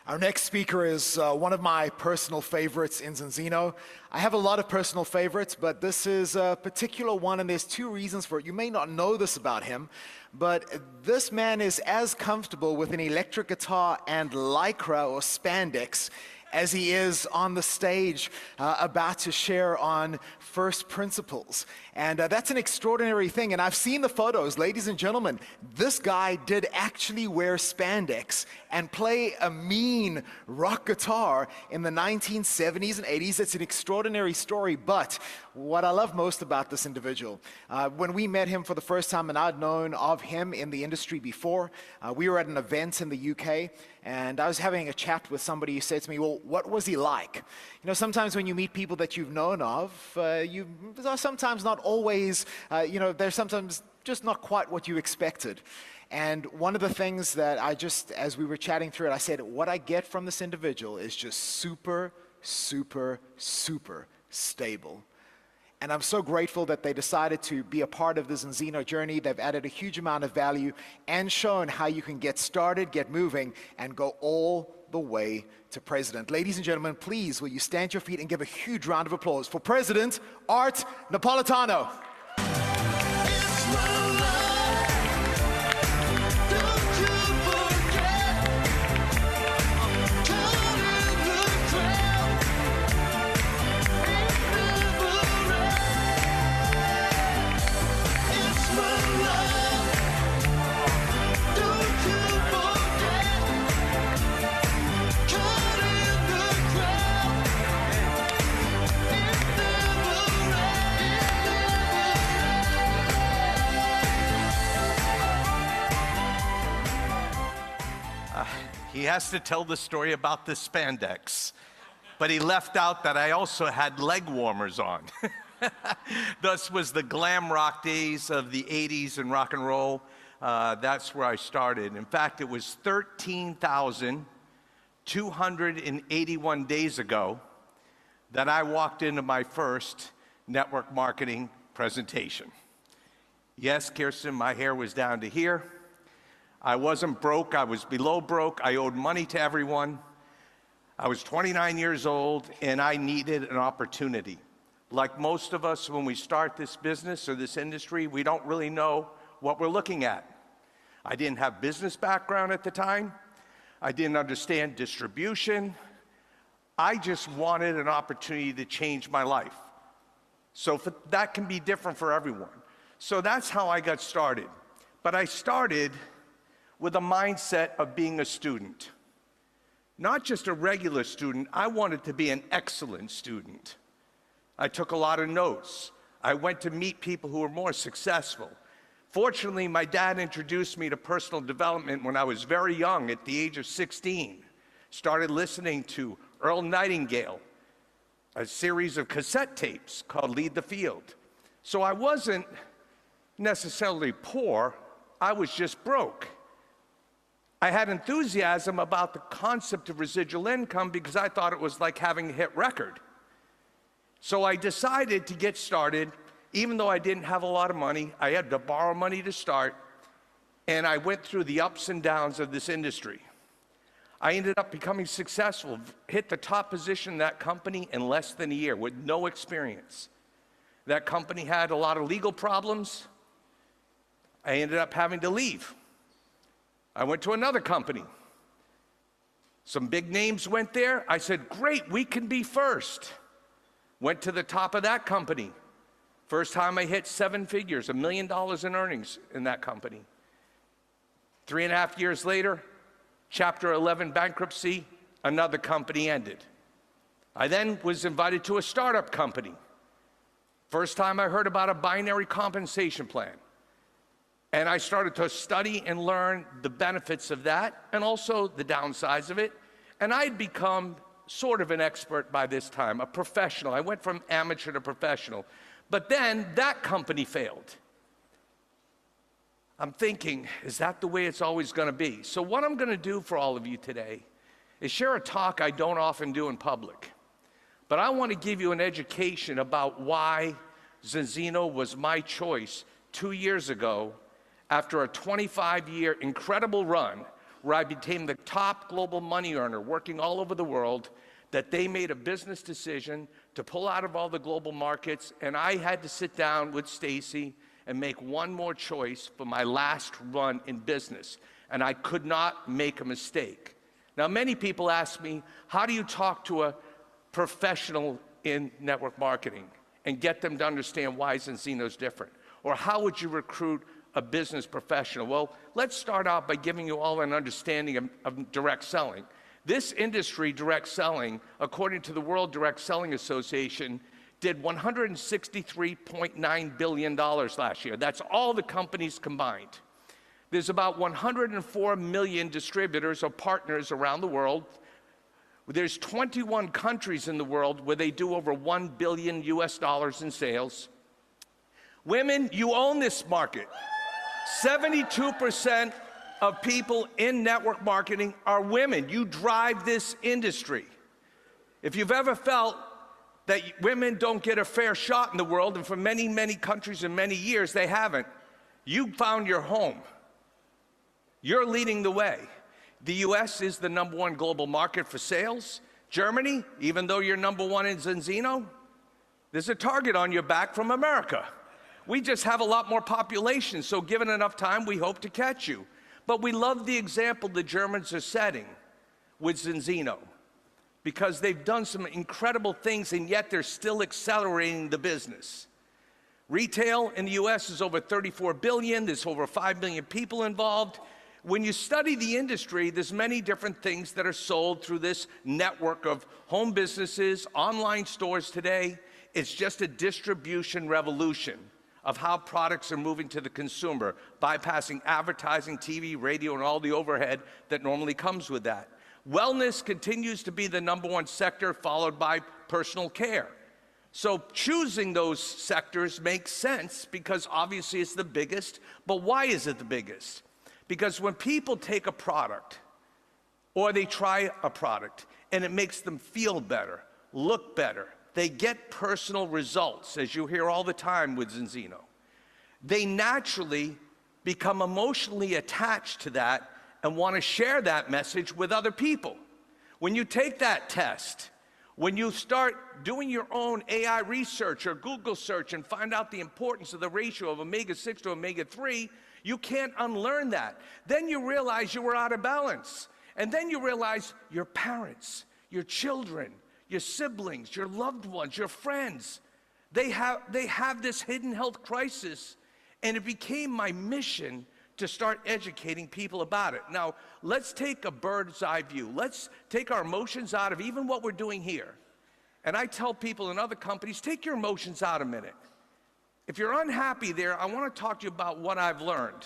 Our next speaker is one of my personal favorites in Zinzino. I have a lot of personal favorites, but this is a particular one, and there's two reasons for it. You may not know this about him, but this man is as comfortable with an electric guitar and lycra or spandex as he is on the stage about to share on first principles. And that's an extraordinary thing. And I've seen the photos, ladies and gentlemen. This guy did actually wear spandex and play a mean rock guitar in the 1970s and 80s. It's an extraordinary story. But what I love most about this individual, when we met him for the first time, and I'd known of him in the industry before, we were at an event in the UK, and I was having a chat with somebody who said to me, well, what was he like? You know, sometimes when you meet people that you've known of, you are sometimes not always, they're sometimes just not quite what you expected. And one of the things that as we were chatting through it, I said, what I get from this individual is just super, super, super stable. And I'm so grateful that they decided to be a part of the Zinzino journey. They've added a huge amount of value and shown how you can get started, get moving, and go all the way to President. Ladies and gentlemen, please, will you stand to your feet and give a huge round of applause for President Art Napolitano. He has to tell the story about the spandex, but he left out that I also had leg warmers on. Thus was the glam rock days of the 80s and rock and roll. That's where I started. In fact, it was 13,281 days ago that I walked into my first network marketing presentation. Yes, Kirsten, my hair was down to here. I wasn't broke, I was below broke, I owed money to everyone. I was 29 years old and I needed an opportunity. Like most of us, when we start this business or this industry, we don't really know what we're looking at. I didn't have business background at the time. I didn't understand distribution. I just wanted an opportunity to change my life. So that can be different for everyone. So that's how I got started. But I started with a mindset of being a student. Not just a regular student, I wanted to be an excellent student. I took a lot of notes. I went to meet people who were more successful. Fortunately, my dad introduced me to personal development when I was very young, at the age of 16. Started listening to Earl Nightingale, a series of cassette tapes called Lead the Field. So I wasn't necessarily poor, I was just broke. I had enthusiasm about the concept of residual income because I thought it was like having a hit record. So I decided to get started, even though I didn't have a lot of money. I had to borrow money to start, and I went through the ups and downs of this industry. I ended up becoming successful, hit the top position in that company in less than a year with no experience. That company had a lot of legal problems. I ended up having to leave. I went to another company. Some big names went there. I said, great, we can be first. Went to the top of that company. First time I hit 7 figures, $1 million in earnings in that company. 3.5 years later, Chapter 11 bankruptcy, another company ended. I then was invited to a startup company. First time I heard about a binary compensation plan. And I started to study and learn the benefits of that and also the downsides of it. And I'd become sort of an expert by this time, a professional. I went from amateur to professional. But then that company failed. I'm thinking, is that the way it's always going to be? So what I'm going to do for all of you today is share a talk I don't often do in public. But I want to give you an education about why Zinzino was my choice 2 years ago after a 25-year incredible run where I became the top global money earner, working all over the world, that they made a business decision to pull out of all the global markets, and I had to sit down with Stacy and make one more choice for my last run in business, and I could not make a mistake. Now, many people ask me, how do you talk to a professional in network marketing and get them to understand why Zinzino is different? Or how would you recruit a business professional? Well, let's start out by giving you all an understanding of direct selling. This industry, direct selling, according to the World Direct Selling Association, did $163.9 billion last year. That's all the companies combined. There's about 104 million distributors or partners around the world. There's 21 countries in the world where they do over $1 billion in sales. Women, you own this market. 72% of people in network marketing are women. You drive this industry. If you've ever felt that women don't get a fair shot in the world, and for many, many countries and many years they haven't, you found your home. You're leading the way. The US is the #1 global market for sales. Germany, even though you're #1 in Zinzino, there's a target on your back from America. We just have a lot more population, so given enough time, we hope to catch you. But we love the example the Germans are setting with Zinzino, because they've done some incredible things, and yet they're still accelerating the business. Retail in the US is over 34 billion. There's over 5 million people involved. When you study the industry, there's many different things that are sold through this network of home businesses, online stores today. It's just a distribution revolution of how products are moving to the consumer, bypassing advertising, TV, radio, and all the overhead that normally comes with that. Wellness continues to be the #1 sector, followed by personal care. So choosing those sectors makes sense because obviously it's the biggest. But why is it the biggest? Because when people take a product or they try a product and it makes them feel better, look better, they get personal results, as you hear all the time with Zinzino. They naturally become emotionally attached to that and want to share that message with other people. When you take that test, when you start doing your own AI research or Google search and find out the importance of the ratio of omega-6 to omega-3, you can't unlearn that. Then you realize you were out of balance. And then you realize your parents, your children, your siblings, your loved ones, your friends, they have this hidden health crisis. And it became my mission to start educating people about it. Now, let's take a bird's eye view. Let's take our emotions out of even what we're doing here. And I tell people in other companies, take your emotions out a minute. If you're unhappy there, I want to talk to you about what I've learned.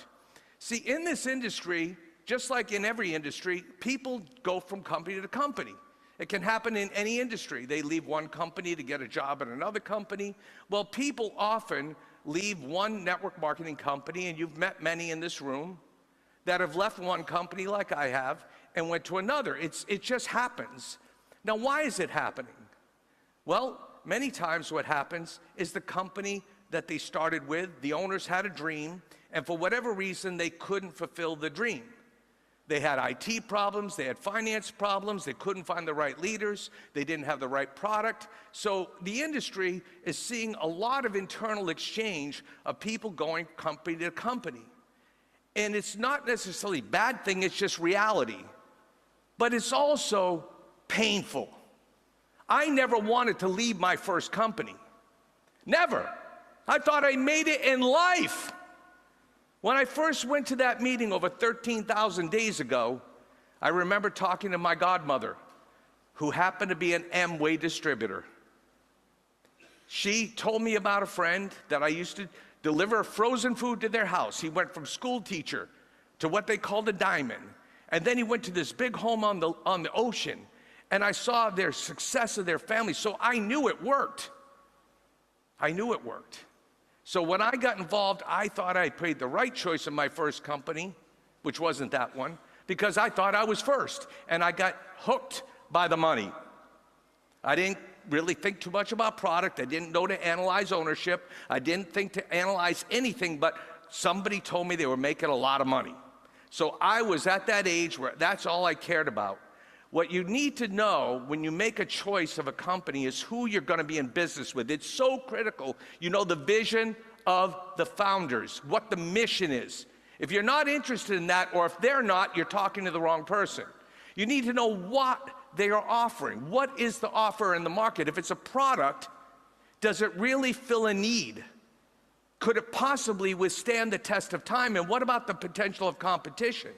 See, in this industry, just like in every industry, people go from company to company. It can happen in any industry. They leave one company to get a job at another company. Well, people often leave one network marketing company, and you've met many in this room that have left one company like I have and went to another. It just happens. Now, why is it happening? Well, many times what happens is the company that they started with, the owners had a dream, and for whatever reason, they couldn't fulfill the dream. They had IT problems, they had finance problems, they couldn't find the right leaders, they didn't have the right product. So the industry is seeing a lot of internal exchange of people going company to company. And it's not necessarily a bad thing, it's just reality. But it's also painful. I never wanted to leave my first company. Never. I thought I made it in life. When I first went to that meeting over 13,000 days ago, I remember talking to my godmother, who happened to be an Amway distributor. She told me about a friend that I used to deliver frozen food to their house. He went from school teacher to what they called a diamond. And then he went to this big home on the ocean. And I saw their success of their family, so I knew it worked. I knew it worked. So when I got involved, I thought I paid the right choice in my first company, which wasn't that one, because I thought I was first, and I got hooked by the money. I didn't really think too much about product. I didn't know to analyze ownership. I didn't think to analyze anything, but somebody told me they were making a lot of money. So I was at that age where that's all I cared about. What you need to know when you make a choice of a company is who you're going to be in business with. It's so critical. You know the vision of the founders, what the mission is. If you're not interested in that, or if they're not, you're talking to the wrong person. You need to know what they are offering. What is the offer in the market? If it's a product, does it really fill a need? Could it possibly withstand the test of time? And what about the potential of competition?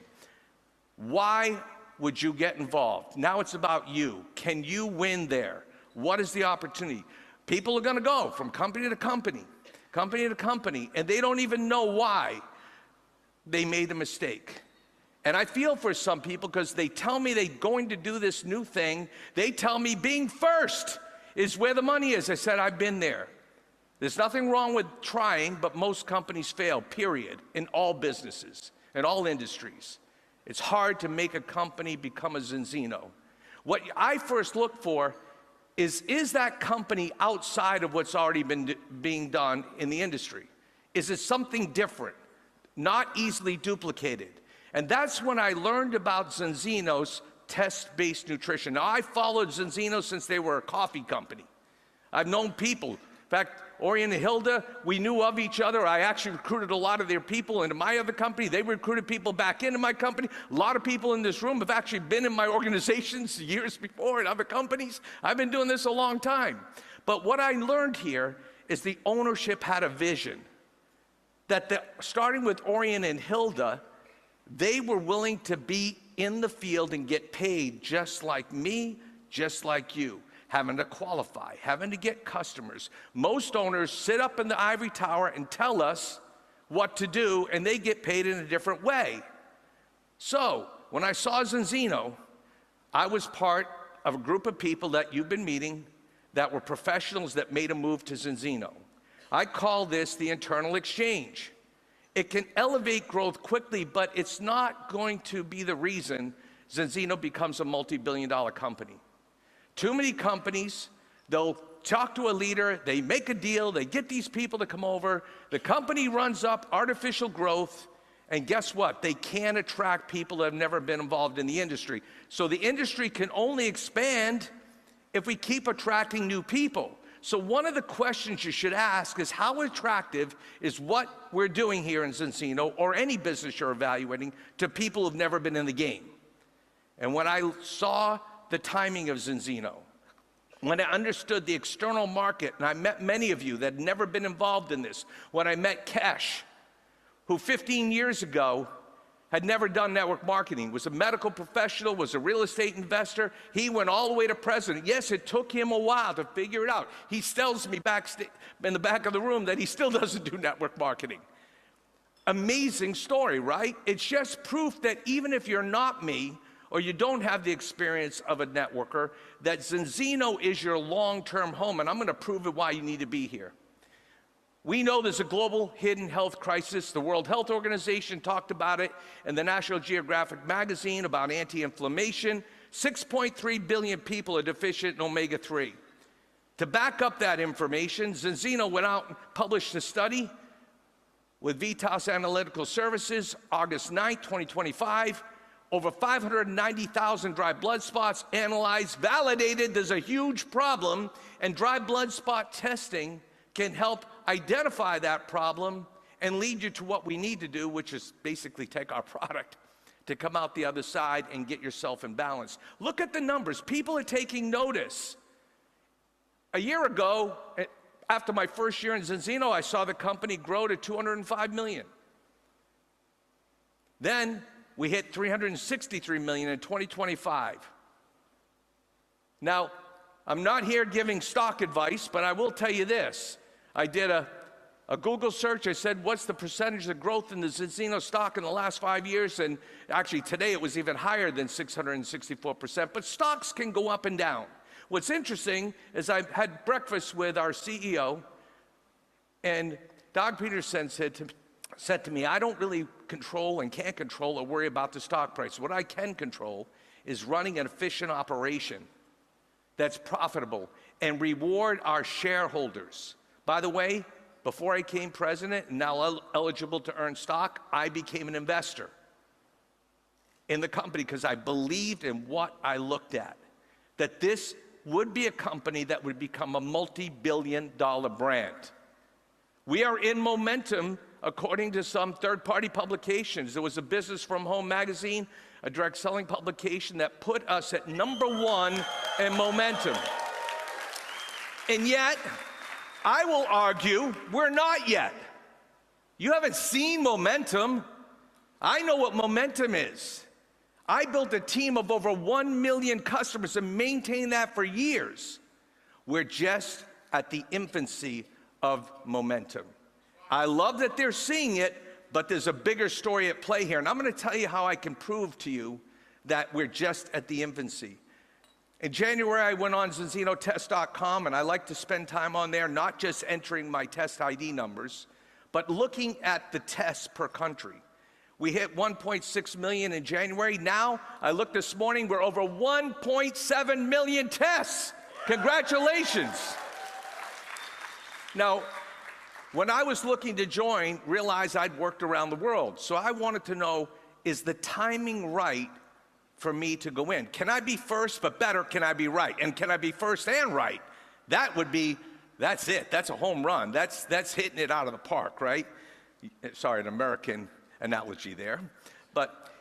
Why would you get involved? Now it's about you. Can you win there? What is the opportunity? People are going to go from company to company, and they don't even know why they made a mistake. And I feel for some people because they tell me they're going to do this new thing. They tell me being first is where the money is. I said, I've been there. There's nothing wrong with trying, but most companies fail, period, in all businesses, in all industries. It's hard to make a company become a Zinzino. What I first look for is that company outside of what's already been being done in the industry? Is it something different, not easily duplicated? And that's when I learned about Zinzino's test-based nutrition. Now, I followed Zinzino since they were a coffee company. I've known people. In fact, Orion and Hilda, we knew of each other. I actually recruited a lot of their people into my other company. They recruited people back into my company. A lot of people in this room have actually been in my organizations years before in other companies. I've been doing this a long time. But what I learned here is the ownership had a vision. That starting with Orion and Hilda, they were willing to be in the field and get paid just like me, just like you. Having to qualify, having to get customers. Most owners sit up in the ivory tower and tell us what to do, and they get paid in a different way. So, when I saw Zinzino, I was part of a group of people that you've been meeting that were professionals that made a move to Zinzino. I call this the internal exchange. It can elevate growth quickly, but it's not going to be the reason Zinzino becomes a multi-billion-dollar company. Too many companies, they'll talk to a leader, they make a deal, they get these people to come over, the company runs up artificial growth, and guess what? They can't attract people that have never been involved in the industry. So the industry can only expand if we keep attracting new people. So one of the questions you should ask is how attractive is what we're doing here in Zinzino, or any business you're evaluating, to people who've never been in the game? And when I saw the timing of Zinzino, when I understood the external market, and I met many of you that had never been involved in this, when I met Kesh, who 15 years ago had never done network marketing, was a medical professional, was a real estate investor. He went all the way to president. Yes, it took him a while to figure it out. He tells me in the back of the room that he still doesn't do network marketing. Amazing story, right? It's just proof that even if you're not me, or you don't have the experience of a networker, that Zinzino is your long-term home, and I'm going to prove it why you need to be here. We know there's a global hidden health crisis. The World Health Organization talked about it in the National Geographic magazine about anti-inflammation. 6.3 billion people are deficient in omega-3. To back up that information, Zinzino went out and published a study with Vitas Analytical Services, August 9, 2025. Over 590,000 dry blood spots analyzed, validated there's a huge problem, and dry blood spot testing can help identify that problem and lead you to what we need to do, which is basically take our product to come out the other side and get yourself in balance. Look at the numbers. People are taking notice. A year ago, after my first year in Zinzino, I saw the company grow to 205 million. Then we hit 363 million in 2025. Now, I'm not here giving stock advice, but I will tell you this. I did a Google search. I said, what's the percentage of growth in the Zinzino stock in the last 5 years? And actually today it was even higher than 664%, but stocks can go up and down. What's interesting is I had breakfast with our CEO, and Doug Peterson said to me, I don't really control and can't control or worry about the stock price. What I can control is running an efficient operation that's profitable and reward our shareholders. By the way, before I became president and now eligible to earn stock, I became an investor. in the company because I believed in what I looked at, that this would be a company that would become a multi-billion-dollar brand. We are in momentum, according to some third-party publications. There was a Business from Home magazine, a direct selling publication, that put us at #1 in momentum. And yet, I will argue we're not yet. You haven't seen momentum. I know what momentum is. I built a team of over 1 million customers and maintained that for years. We're just at the infancy of momentum. I love that they're seeing it, but there's a bigger story at play here. And I'm going to tell you how I can prove to you that we're just at the infancy. In January, I went on ZinzinoTest.com, and I like to spend time on there, not just entering my test ID numbers, but looking at the tests per country. We hit 1.6 million in January. Now, I looked this morning, we're over 1.7 million tests. Congratulations. Now, when I was looking to join, realized I'd worked around the world. So I wanted to know, is the timing right for me to go in? Can I be first, but better, can I be right? And can I be first and right? That would be, that's it. That's a home run. That's hitting it out of the park, right? Sorry, an American analogy there. But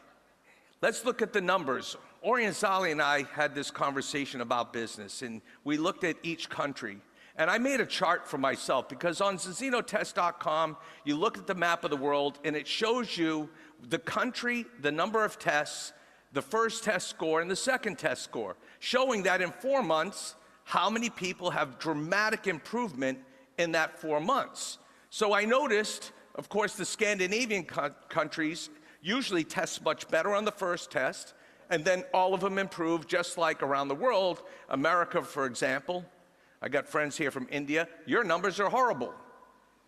let's look at the numbers. Ori and Zali and I had this conversation about business, and we looked at each country. And I made a chart for myself because on ZinzinoTest.com, you look at the map of the world, and it shows you the country, the number of tests, the first test score, and the second test score, showing that in 4 months, how many people have dramatic improvement in that 4 months. So I noticed, of course, the Scandinavian countries usually test much better on the first test, and then all of them improve just like around the world. America, for example, I got friends here from India, your numbers are horrible,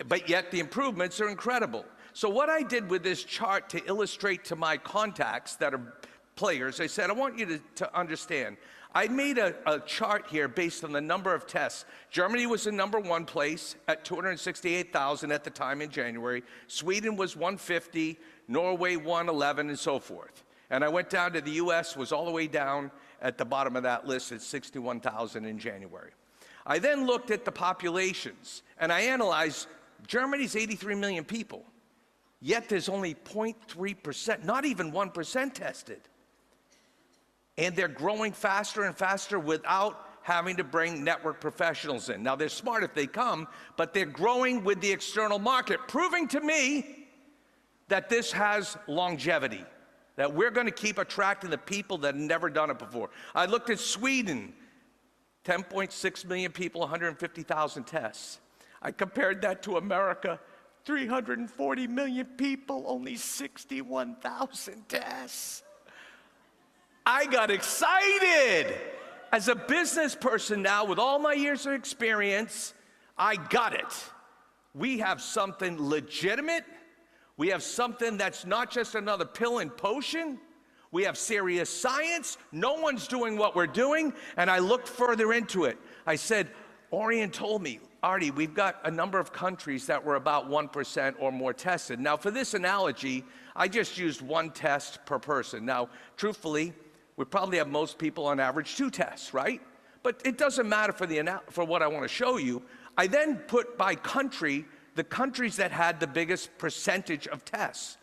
but yet the improvements are incredible. So what I did with this chart to illustrate to my contacts that are players, I said, I want you to understand. I made a chart here based on the number of tests. Germany was in #1 place at 268,000 at the time in January. Sweden was 150, Norway 111, and so forth. And I went down to the US, was all the way down at the bottom of that list at 61,000 in January. I then looked at the populations, and I analyzed Germany's 83 million people, yet there's only 0.3%, not even 1% tested. And they're growing faster and faster without having to bring network professionals in. Now, they're smart if they come, but they're growing with the external market, proving to me that this has longevity, that we're going to keep attracting the people that have never done it before. I looked at Sweden, 10.6 million people, 150,000 tests. I compared that to America, 340 million people, only 61,000 tests. I got excited. As a business person now, with all my years of experience, I got it. We have something legitimate. We have something that's not just another pill and potion. We have serious science. No one's doing what we're doing. And I looked further into it. I said, Orion told me, Artie, we've got a number of countries that were about 1% or more tested. Now, for this analogy, I just used 1 test per person. Now, truthfully, we probably have most people on average 2 tests, right? But it doesn't matter for what I want to show you. I then put by country the countries that had the biggest percentage of tests.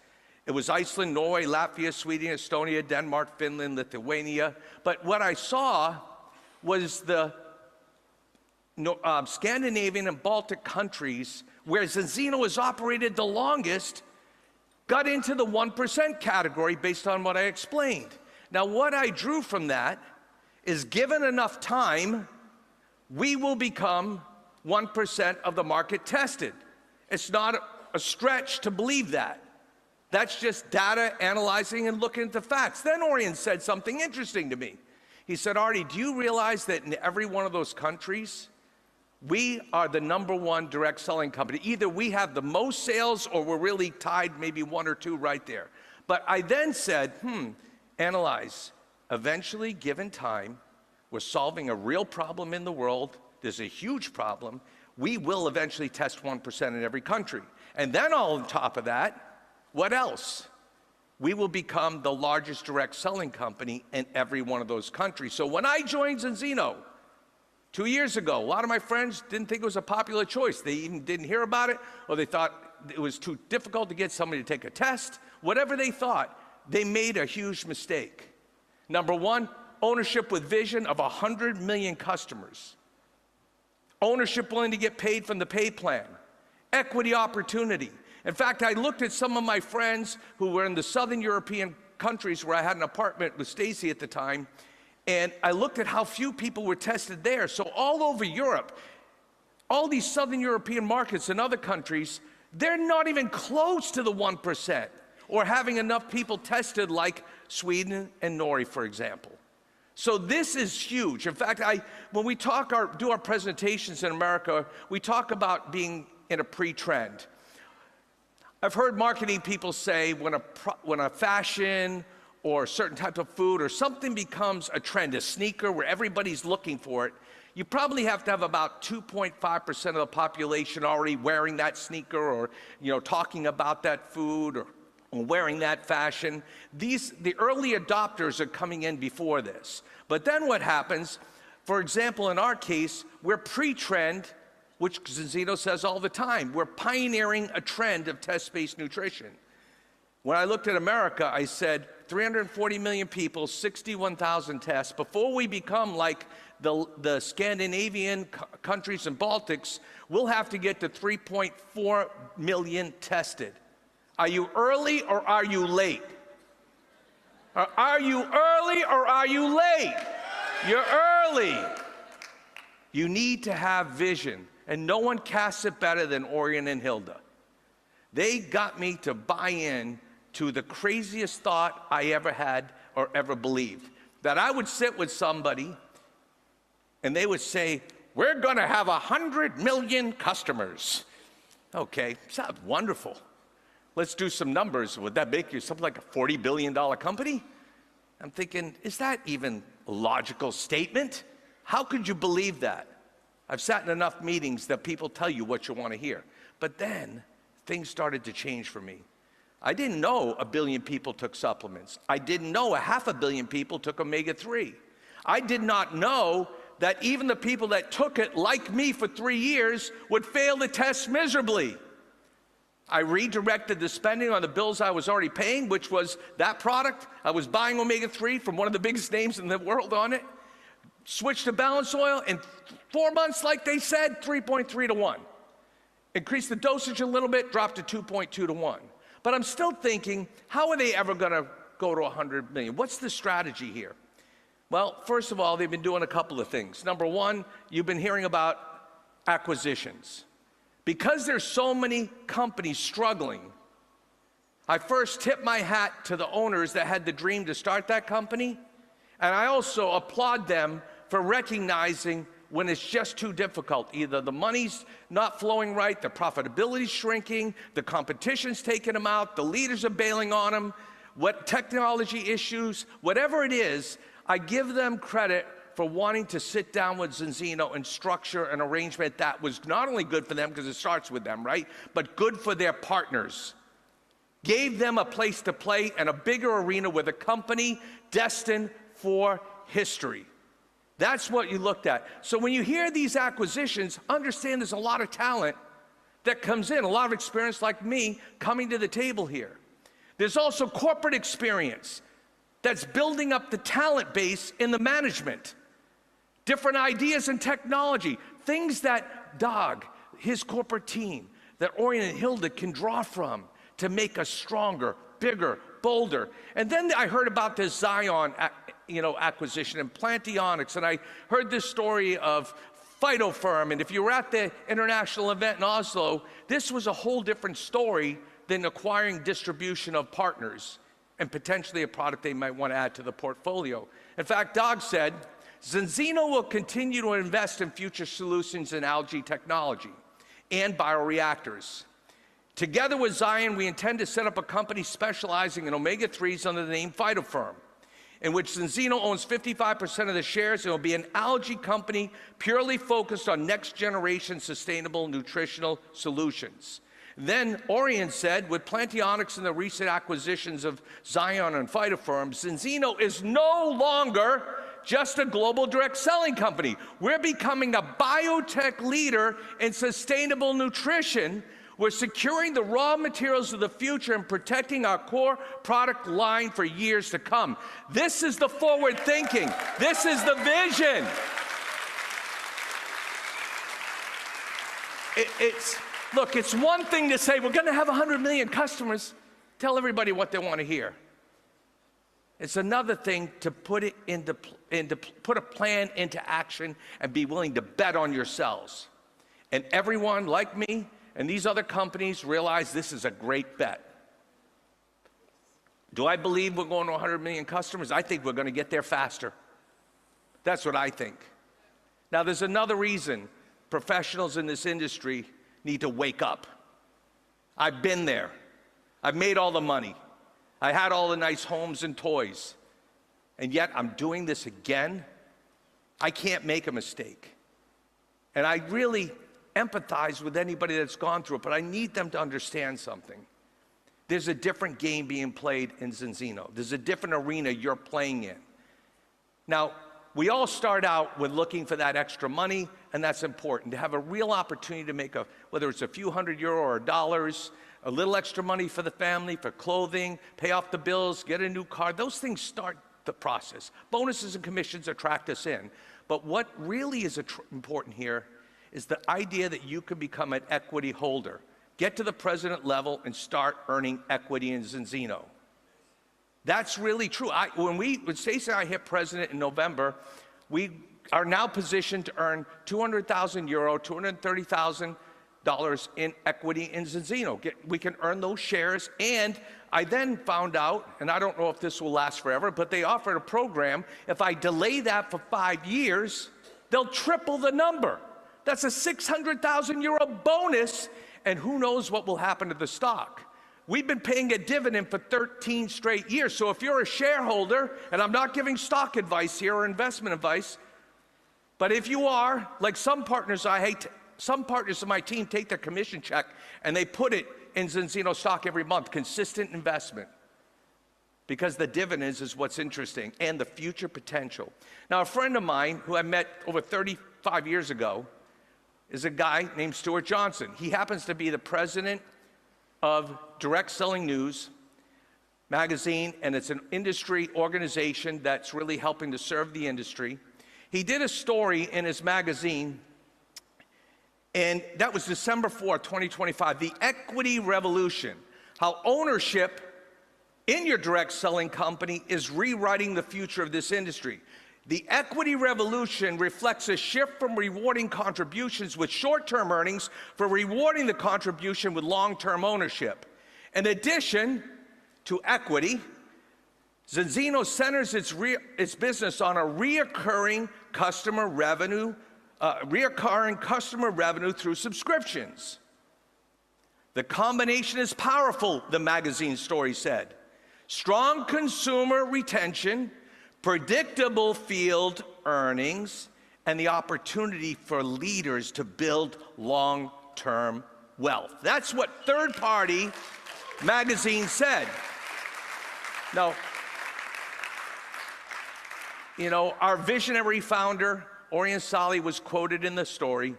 It was Iceland, Norway, Latvia, Sweden, Estonia, Denmark, Finland, Lithuania. But what I saw was the Scandinavian and Baltic countries, where Zinzino has operated the longest, got into the 1% category based on what I explained. Now, what I drew from that is, given enough time, we will become 1% of the market tested. It's not a stretch to believe that. That's just data analyzing and looking at the facts. Then Orion said something interesting to me. He said, Artie, do you realize that in every one of those countries, we are the #1 direct selling company? Either we have the most sales or we're really tied, maybe 1 or 2 right there. But I then said, analyze. Eventually, given time, we're solving a real problem in the world. There's a huge problem. We will eventually test 1% in every country. And then on top of that, what else? we will become the largest direct selling company in every one of those countries. So when I joined Zinzino 2 years ago, a lot of my friends didn't think it was a popular choice. They even didn't hear about it, or they thought it was too difficult to get somebody to take a test. Whatever they thought, they made a huge mistake. Number one, ownership with vision of 100 million customers. Ownership willing to get paid from the pay plan. Equity opportunity. In fact, I looked at some of my friends who were in the Southern European countries where I had an apartment with Stacy at the time, and I looked at how few people were tested there. So all over Europe, all these Southern European markets and other countries, they're not even close to the 1% or having enough people tested like Sweden and Norway, for example. So this is huge. In fact, when we do our presentations in America, we talk about being in a pre-trend. I've heard marketing people say when a fashion or a certain type of food or something becomes a trend, a sneaker where everybody's looking for it, you probably have to have about 2.5% of the population already wearing that sneaker or talking about that food or wearing that fashion. The early adopters are coming in before this. But then what happens, for example, in our case, we're pre-trend, which Zinzino says all the time. We're pioneering a trend of test-based nutrition. When I looked at America, I said 340 million people, 61,000 tests. Before we become like the Scandinavian countries and Baltics, we'll have to get to 3.4 million tested. Are you early or are you late? Are you early or are you late? You're early. You need to have vision. And no one casts it better than Orion and Hilda. They got me to buy in to the craziest thought I ever had or ever believed. That I would sit with somebody and they would say, we're gonna have 100 million customers. Okay, sounds wonderful. Let's do some numbers. Would that make you something like a $40 billion company? I'm thinking, is that even a logical statement? How could you believe that? I've sat in enough meetings that people tell you what you want to hear. But then things started to change for me. I didn't know 1 billion people took supplements. I didn't know 500 million people took omega-3. I did not know that even the people that took it, like me for 3 years, would fail the test miserably. I redirected the spending on the bills I was already paying, which was that product. I was buying omega-3 from one of the biggest names in the world on it. Switched to balanced oil, in 4 months, like they said, 3.3 to 1. Increased the dosage a little bit, dropped to 2.2 to 1. But I'm still thinking, how are they ever gonna go to 100 million? What's the strategy here? Well, first of all, they've been doing a couple of things. Number one, you've been hearing about acquisitions. Because there's so many companies struggling, I first tip my hat to the owners that had the dream to start that company, and I also applaud them for recognizing when it's just too difficult. Either the money's not flowing right, the profitability's shrinking, the competition's taking them out, the leaders are bailing on them, what technology issues, whatever it is, I give them credit for wanting to sit down with Zinzino and structure an arrangement that was not only good for them, because it starts with them, right, but good for their partners. Gave them a place to play and a bigger arena with a company destined for history. That's what you looked at. So when you hear these acquisitions, understand there's a lot of talent that comes in, a lot of experience like me coming to the table here. There's also corporate experience that's building up the talent base in the management. Different ideas and technology, things that Doug, his corporate team, that Orion and Hilda can draw from to make us stronger, bigger, bolder. And then I heard about this Zion acquisition and Plantionics, and I heard this story of Phytopharm, and if you were at the international event in Oslo, this was a whole different story than acquiring distribution of partners and potentially a product they might want to add to the portfolio. In fact, Doug said, Zinzino will continue to invest in future solutions in algae technology and bioreactors. Together with Zion, we intend to set up a company specializing in omega-3s under the name Phytopharm, in which Zinzino owns 55% of the shares. It will be an algae company purely focused on next-generation sustainable nutritional solutions. Then Orion said, with Plantionics and the recent acquisitions of Zion and Phytoform, Zinzino is no longer just a global direct selling company. We're becoming a biotech leader in sustainable nutrition. We're securing the raw materials of the future and protecting our core product line for years to come. This is the forward thinking. This is the vision. Look, it's one thing to say, we're going to have 100 million customers. Tell everybody what they want to hear. It's another thing to put a plan into action and be willing to bet on yourselves. And everyone like me and these other companies realize this is a great bet. Do I believe we're going to 100 million customers? I think we're going to get there faster. That's what I think. Now, there's another reason professionals in this industry need to wake up. I've been there. I've made all the money. I had all the nice homes and toys. And yet I'm doing this again. I can't make a mistake. And I really empathize with anybody that's gone through it, but I need them to understand something. There's a different game being played in Zinzino. There's a different arena you're playing in. Now, we all start out with looking for that extra money, and that's important, to have a real opportunity to make whether it's a few €100 or dollars, a little extra money for the family, for clothing, pay off the bills, get a new car. Those things start the process. Bonuses and commissions attract us in. But what really is important here is the idea that you can become an equity holder. Get to the president level and start earning equity in Zinzino. That's really true. When Stacey and I hit president in November, we are now positioned to earn €200,000, $230,000 in equity in Zinzino. We can earn those shares, and I then found out, and I don't know if this will last forever, but they offered a program. If I delay that for 5 years, they'll triple the number. That's a €600,000 bonus, and who knows what will happen to the stock. We've been paying a dividend for 13 straight years. So if you're a shareholder, and I'm not giving stock advice here or investment advice, but if you are, like some partners some partners of my team take their commission check and they put it in Zinzino stock every month, consistent investment. Because the dividends is what's interesting, and the future potential. Now, a friend of mine who I met over 35 years ago is a guy named Stuart Johnson. He happens to be the president of Direct Selling News magazine, and it's an industry organization that's really helping to serve the industry. He did a story in his magazine, and that was December 4th, 2025, The Equity Revolution, how ownership in your direct selling company is rewriting the future of this industry. The equity revolution reflects a shift from rewarding contributions with short-term earnings for rewarding the contribution with long-term ownership. In addition to equity, Zinzino centers its business on a recurring customer revenue through subscriptions. The combination is powerful, the magazine story said. Strong consumer retention, predictable field earnings, and the opportunity for leaders to build long-term wealth. That's what third-party magazine said. Now, our visionary founder, Orion Sali, was quoted in the story,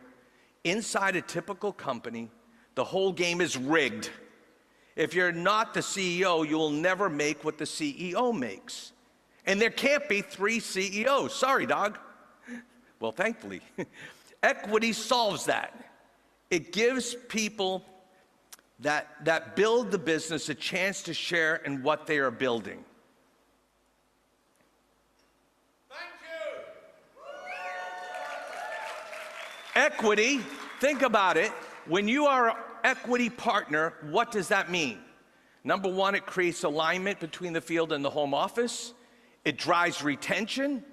inside a typical company, the whole game is rigged. If you're not the CEO, you will never make what the CEO makes. And there can't be 3 CEOs. Sorry, dog. Well, thankfully. Equity solves that. It gives people that build the business a chance to share in what they are building. Thank you. Equity, think about it. When you are an equity partner, what does that mean? Number one, it creates alignment between the field and the home office. It drives retention.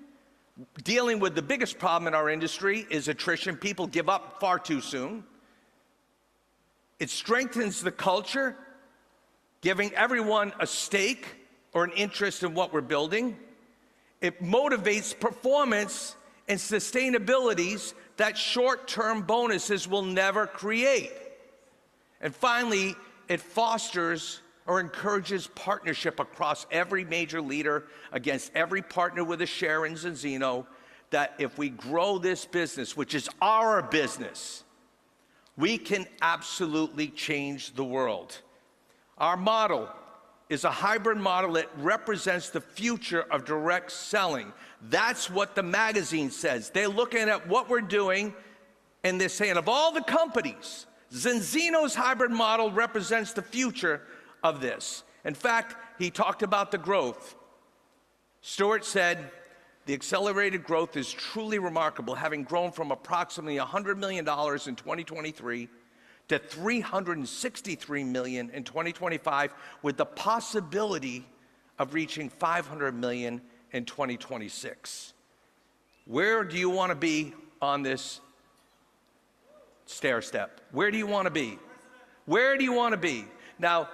Dealing with the biggest problem in our industry is attrition. People give up far too soon. It strengthens the culture, giving everyone a stake or an interest in what we're building. It motivates performance and sustainabilities that short-term bonuses will never create. And finally, it fosters or encourages partnership across every major leader, against every partner with a share in Zinzino, that if we grow this business, which is our business, we can absolutely change the world. Our model is a hybrid model that represents the future of direct selling. That's what the magazine says. They're looking at what we're doing, and they're saying, of all the companies, Zinzino's hybrid model represents the future of this. In fact, he talked about the growth. Stuart said, the accelerated growth is truly remarkable, having grown from approximately $100 million in 2023 to $363 million in 2025, with the possibility of reaching $500 million in 2026. Where do you want to be on this stair step? Where do you want to be? Where do you want to be? Now,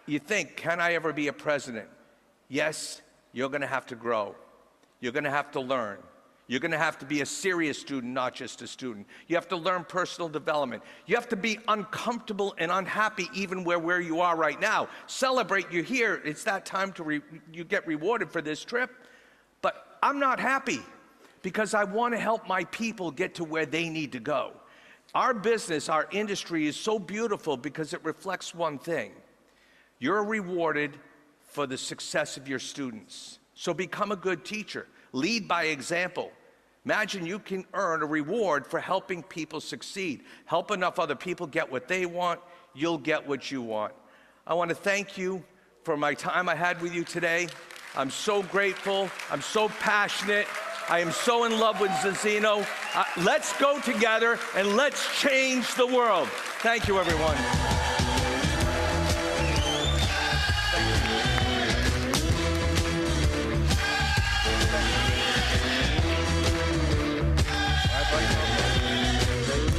you think, can I ever be a president? Yes, you're going to have to grow. You're going to have to learn. You're going to have to be a serious student, not just a student. You have to learn personal development. You have to be uncomfortable and unhappy even where you are right now. Celebrate, you're here. It's that time to you get rewarded for this trip. But I'm not happy because I want to help my people get to where they need to go. Our business, our industry is so beautiful because it reflects one thing. You're rewarded for the success of your students. So become a good teacher. Lead by example. Imagine you can earn a reward for helping people succeed. Help enough other people get what they want, you'll get what you want. I want to thank you for my time I had with you today. I'm so grateful. I'm so passionate. I am so in love with Zinzino. Let's go together and let's change the world. Thank you, everyone.